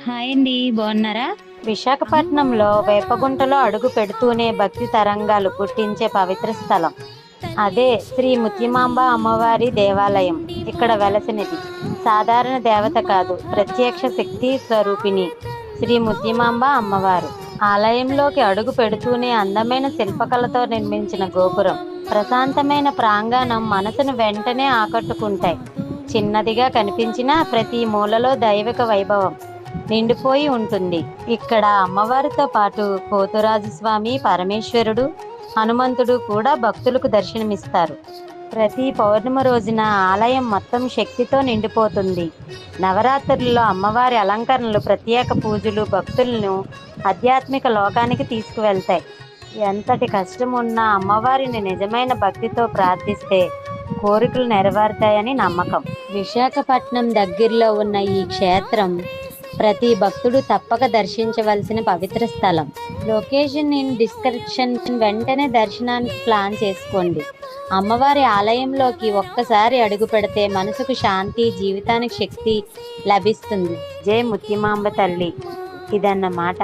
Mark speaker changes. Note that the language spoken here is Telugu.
Speaker 1: హాయ్ అండి, బాగున్నారా?
Speaker 2: విశాఖపట్నంలో వేపగుంటలో అడుగు పెడుతూనే భక్తి తరంగాలు పుట్టించే పవిత్ర స్థలం. అదే శ్రీ ముత్యమాంబ అమ్మవారి దేవాలయం. ఇక్కడ వెలసినది సాధారణ దేవత కాదు, ప్రత్యక్ష శక్తి స్వరూపిణి శ్రీ ముత్యమాంబ అమ్మవారు. ఆలయంలోకి అడుగు పెడుతూనే అందమైన శిల్పకళతో నిర్మించిన గోపురం, ప్రశాంతమైన ప్రాంగణం మనసును వెంటనే ఆకట్టుకుంటాయి. చిన్నదిగా కనిపించిన ప్రతి మూలలో దైవిక వైభవం నిండిపోయి ఉంటుంది. ఇక్కడ అమ్మవారితో పాటు పోతురాజు స్వామి, పరమేశ్వరుడు, హనుమంతుడు కూడా భక్తులకు దర్శనమిస్తారు. ప్రతి పౌర్ణమి రోజున ఆలయం మొత్తం శక్తితో నిండిపోతుంది. నవరాత్రుల్లో అమ్మవారి అలంకరణలు, ప్రత్యేక పూజలు భక్తులను ఆధ్యాత్మిక లోకానికి తీసుకువెళ్తాయి. ఎంతటి కష్టం ఉన్నా అమ్మవారిని నిజమైన భక్తితో ప్రార్థిస్తే కోరికలు నెరవేరుతాయని నమ్మకం. విశాఖపట్నం దగ్గరలో ఉన్న ఈ క్షేత్రం ప్రతి భక్తుడు తప్పక దర్శించవలసిన పవిత్ర స్థలం. Location in description. వెంటనే దర్శనానికి ప్లాన్ చేసుకోండి. అమ్మవారి ఆలయంలోకి ఒక్కసారి అడుగు పెడితే మనసుకు శాంతి, జీవితానికి శక్తి లభిస్తుంది. జై ముత్యమాంబ తల్లి ఇదన్నమాట.